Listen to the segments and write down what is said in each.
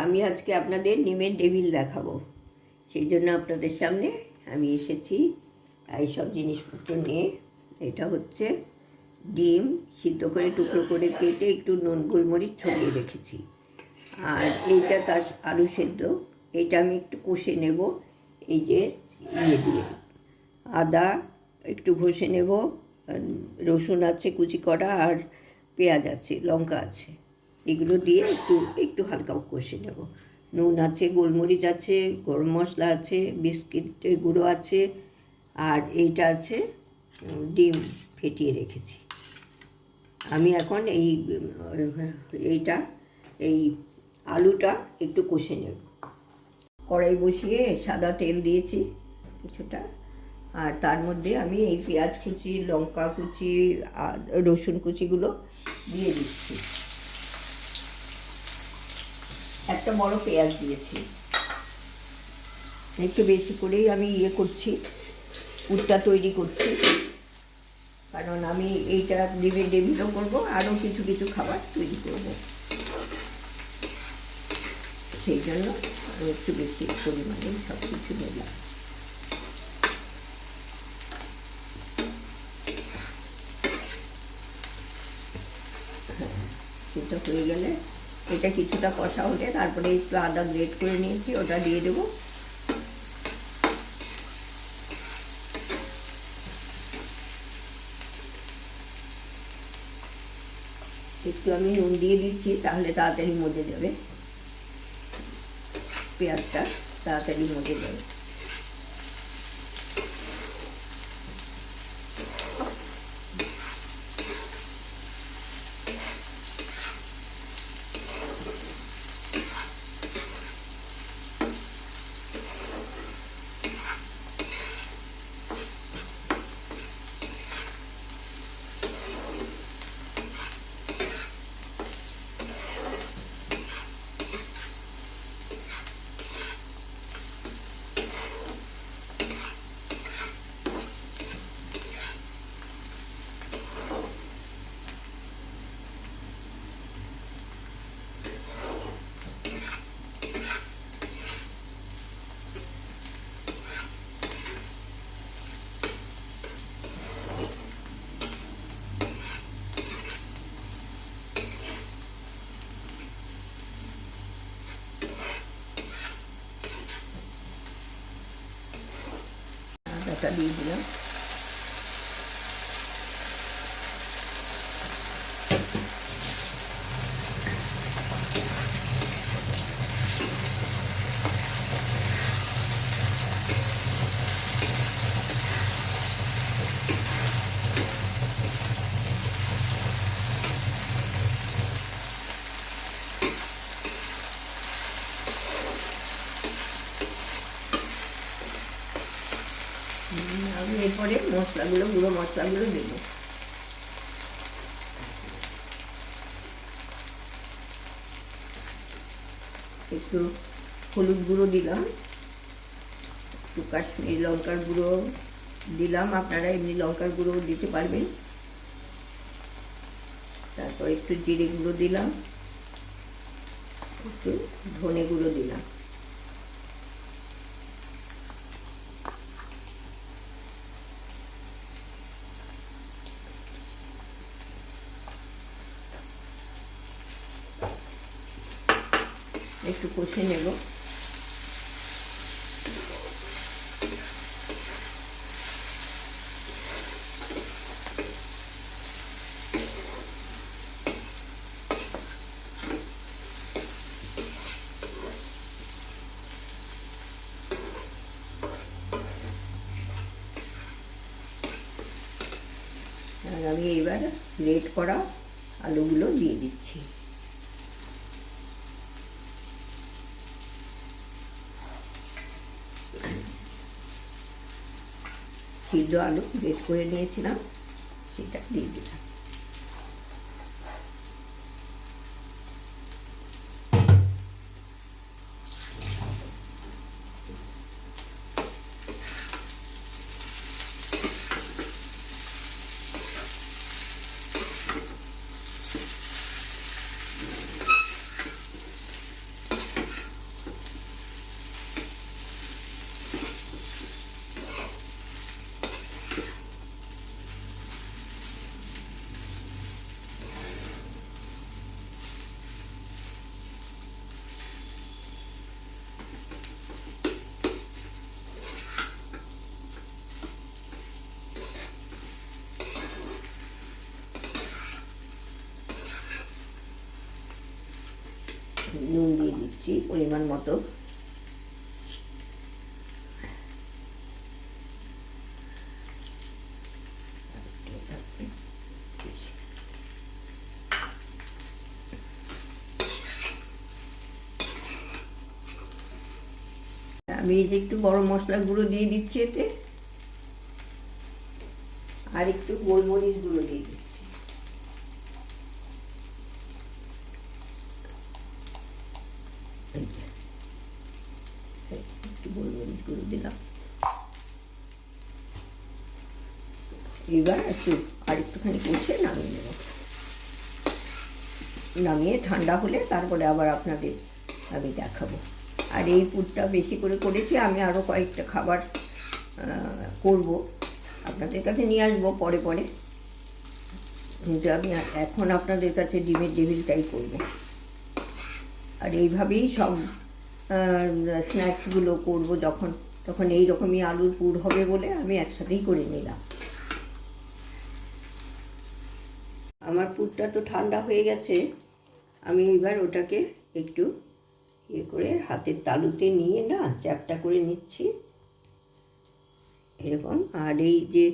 আমি আজকে আপনাদের ডিমের টেবিল দেখাবো। সেই জন্য আপনাদের সামনে আমি এসেছি এই সব জিনিসপত্র নিয়ে। এটা হচ্ছে ডিম সিদ্ধ করে টুকরো করে কেটে একটু নুন গোলমরিচ ছড়িয়ে রেখেছি। আর এইটা তার আলু সেদ্ধ, এইটা আমি একটু কষে নেব। এই যে দিয়ে আদা একটু ঘষে নেব, রসুন আছে কুচি করা, আর পেঁয়াজ আছে, লঙ্কা আছে, এগুলো দিয়ে একটু একটু হালকা কষে নেব। নুন আছে, গোলমরিচ আছে, গরম মশলা আছে, বিস্কিটের গুঁড়ো আছে, আর এইটা আছে ডিম ফেটিয়ে রেখেছি। আমি এখন এই আলুটা একটু কষে নেব। কড়াই বসিয়ে সাদা তেল দিয়েছি কিছুটা, আর তার মধ্যে আমি এই পেঁয়াজ কুচি, লঙ্কা কুচি, রসুন কুচিগুলো দিয়ে দিচ্ছি। একটা বড় পেঁয়াজ দিয়েছি। একটু বেশি করেই আমি করছি, পুরটা তৈরি করছি, কারণ আমি এইটা ডিমের টেবিলও করবো, আরও কিছু কিছু খাবার তৈরি করব। সেই জন্য আমি একটু বেশি পরিমাণে সব কিছু নিলাম। এটা হয়ে গেলে এটা কিছুটা কষা হলে তারপরে একটু আদা গ্রেট করে নিয়েছি, ওটা দিয়ে দেবো। একটু আমি নুন দিয়ে দিচ্ছি, তাহলে তাড়াতাড়ি মজে যাবে, পেঁয়াজটা তাড়াতাড়ি মজে যাবে। আদাটা দিয়ে দিলাম। আমি এরপরে গুঁড়ো মশলাগুলো দেবো। একটু হলুদ গুঁড়ো দিলাম, একটু কাশ্মীরি লঙ্কার গুঁড়ো দিলাম, আপনারা এমনি লঙ্কার গুঁড়ো দিতে পারবেন। তারপর একটু জিরে গুঁড়ো দিলাম, একটু ধনে গুঁড়ো দিলাম। একটু কষে নেব। আর আমি এবার গ্রেট করা আলুগুলো দিয়ে দিচ্ছি। সিদ্ধ আলু গ্রেট করে নিয়েছিলাম, সেটা দিয়ে দিলাম। নুন দিয়ে দিচ্ছি পরিমাণ মতো। আমি এই যে একটু গরম মশলা গুঁড়ো দিয়ে দিচ্ছি এতে, আর একটু গোলমরিচ গুঁড়ো দিয়ে দিচ্ছি। একটু গোলমরিচ গুঁড়ো দিলাম। এবার আর একটুখানি কষে নামিয়ে নেব। নামিয়ে ঠান্ডা হলে তারপরে আবার আপনাদের আমি দেখাবো। আর এই পুরটা বেশি করে করেছি, আমি আরও কয়েকটা খাবার করব, আপনাদের কাছে নিয়ে আসবো পরে পরে, কিন্তু আমি এখন আপনাদের কাছে ডিমের ডেভিলটাই করব। আর এইভাবেই সব স্ন্যাক্সগুলো করব তখন এই রকমই আলুর পুর হবে বলে আমি একসাথেই করে নিলাম। আমার পুরটা তো ঠান্ডা হয়ে গেছে, আমি এবার ওটাকে একটু করে হাতের তালুতে নিয়ে না চ্যাপটা করে নিচ্ছি এরকম। আর এই যে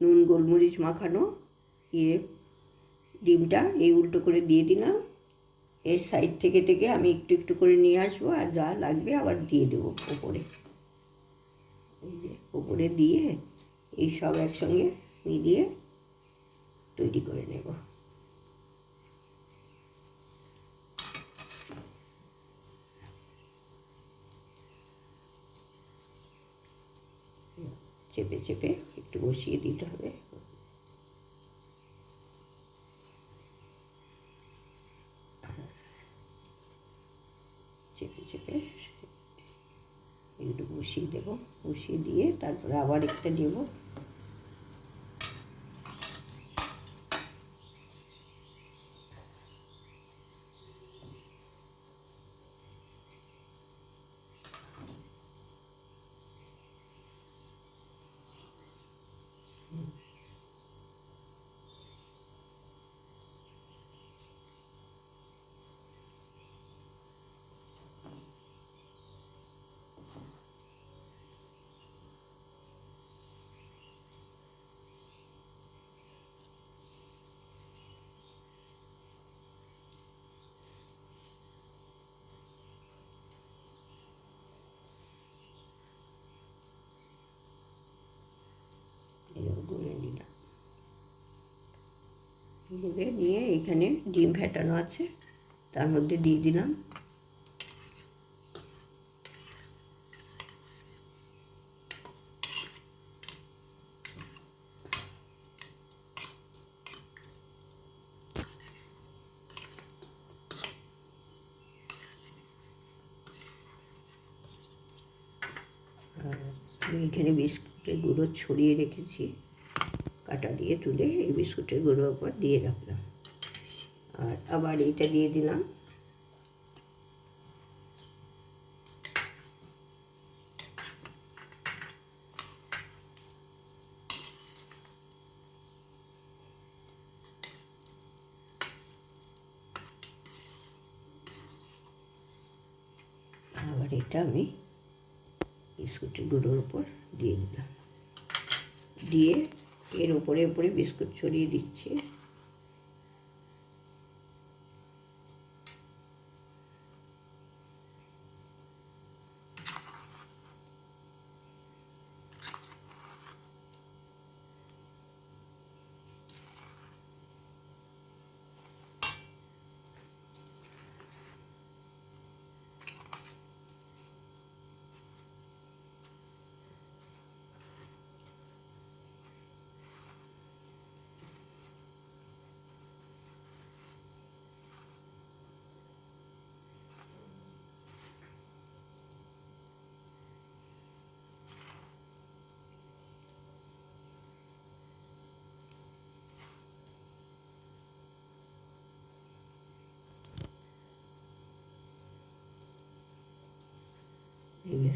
নুন গোলমরিচ মাখানো ডিমটা এই উল্টো করে দিয়ে দিলাম। এর সাইড থেকে থেকে আমি একটু একটু করে নিয়ে আসবো, আর যা লাগবে আবার দিয়ে দেবো ওপরে। এই যে ওপরে দিয়ে এই সব একসঙ্গে মিলিয়ে তৈরি করে নেব। চেপে চেপে একটু বসিয়ে দিতে হবে। চেপে চেপে একটু বসিয়ে দেবো, বসিয়ে দিয়ে তারপরে আবার একটা নেব। গুলে নিয়ে এখানে ডিম ফেটানো আছে তার মধ্যে দিয়ে দিলাম। আমি এখানে বিস্কুটের গুঁড়ো ছড়িয়ে রেখেছি, কাটা দিয়ে তুলে এই বিস্কুটের গুঁড়োর উপর দিয়ে রাখলাম। আর আবার এইটা দিয়ে দিলাম। আবার এটা আমি বিস্কুটের গুঁড়োর উপর দিয়ে দিলাম, দিয়ে এর উপরে উপরে বিস্কুট ছড়িয়ে দিচ্ছি।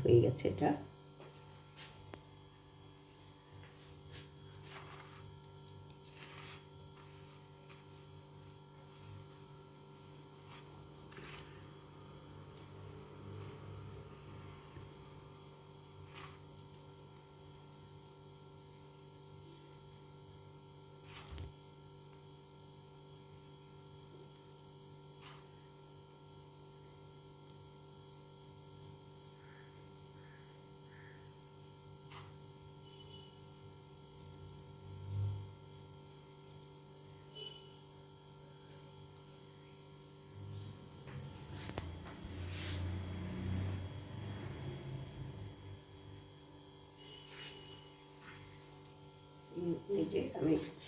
হয়ে গেছে এটা।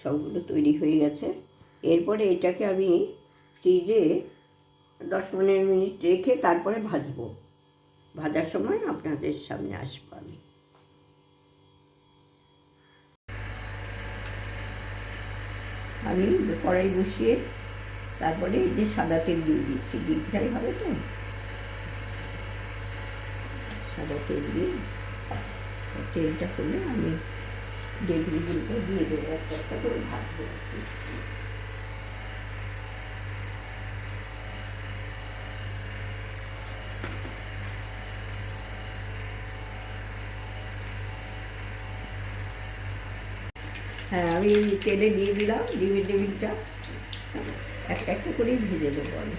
সবগুলো তৈরি হয়ে গেছে। এরপরে এটাকে আমি ফ্রিজে 10-15 মিনিট রেখে তারপরে ভাজবো। ভাজার সময় আপনাদের সামনে আসবো আমি কড়াই বসিয়ে তারপরে এই যে সাদা তেল দিয়ে দিচ্ছি, ডিপ ফ্রাই হবে তো। সাদা তেল দিয়ে তেলটা করলে আমি ডেভিলগুলো দিয়ে দেবো, একটা একটা করে ভাজবো আর কি। হ্যাঁ, আমি তেলে দিয়ে দিলাম ডিমের টেবিলটা, একটা একটা করেই ভেজে দেবো আমি।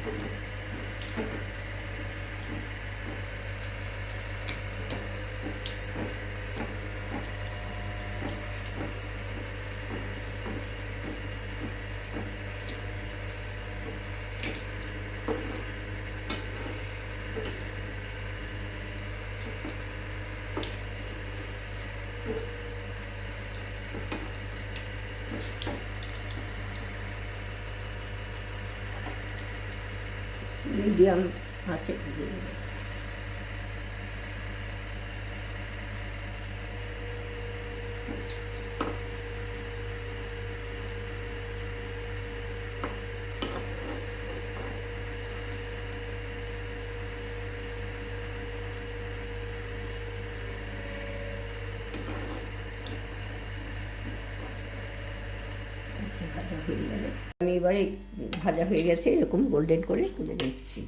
মিডিয়াম আছে ভেজে দেবো। ভাজা হয়ে গেলে আমি এবারে ভাজা হয়ে গেছে এরকম গোল্ডেন করে তুলে নিচ্ছি।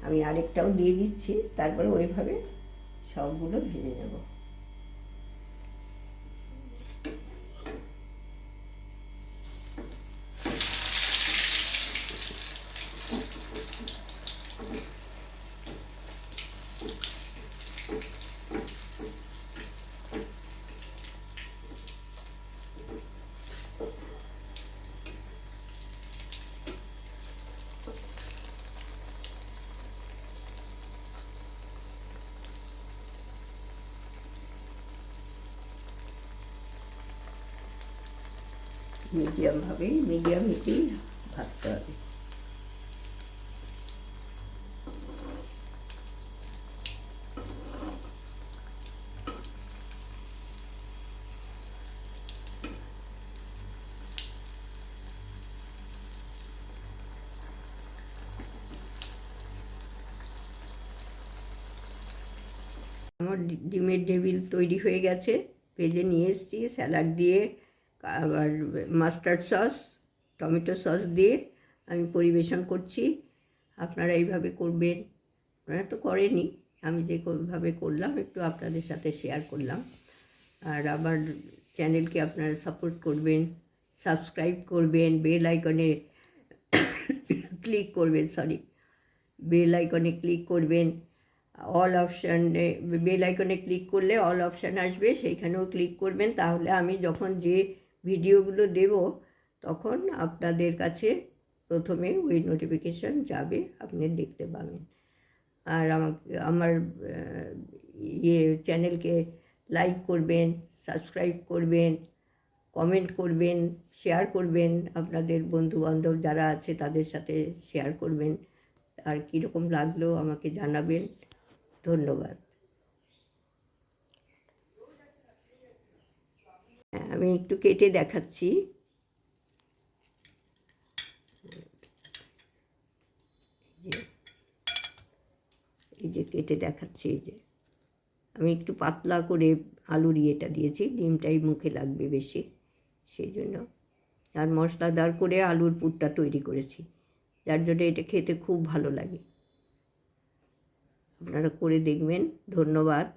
আমি আরেকটাও দিয়ে দিচ্ছি, তারপরে ওইভাবে সবগুলো ভেজে নেব। মিডিয়াম হিটেই ভাজতে হবে। আমার ডিমের টেবিল তৈরি হয়ে গেছে, ভেজে নিয়ে এসেছি। স্যালাড দিয়ে আবার মাস্টার্ড সস, টমেটো সস দিয়ে আমি পরিবেশন করছি। আপনারা এইভাবে করবেন, আপনারা তো করেনই, আমি যেভাবে করলাম একটু আপনাদের সাথে শেয়ার করলাম। আর আমার চ্যানেলকে আপনারা সাপোর্ট করবেন, সাবস্ক্রাইব করবেন, বেল আইকনে ক্লিক করবেন, বেল আইকনে ক্লিক করবেন। অল অপশানে বেল আইকনে ক্লিক করলে অল অপশান আসবে, সেইখানেও ক্লিক করবেন। তাহলে আমি যখন যে ভিডিওগুলো দেব তখন আপনাদের কাছে প্রথমে ওই নোটিফিকেশান যাবে, আপনি দেখতে পাবেন। আর আমার চ্যানেলকে লাইক করবেন, সাবস্ক্রাইব করবেন, কমেন্ট করবেন, শেয়ার করবেন, আপনাদের বন্ধুবান্ধব যারা আছে তাদের সাথে শেয়ার করবেন। আর কীরকম লাগলো আমাকে জানাবেন। ধন্যবাদ। আমি একটু কেটে দেখাচ্ছি। এই যে কেটে দেখাচ্ছি, এই যে আমি একটু পাতলা করে আলুর ইয়েটা দিয়েছি, ডিমটাই মুখে লাগবে বেশি, সেই জন্য। আর মশলাদার করে আলুর পুরটা তৈরি করেছি, যার জন্য এটা খেতে খুব ভালো লাগে। আপনারা করে দেখবেন। ধন্যবাদ।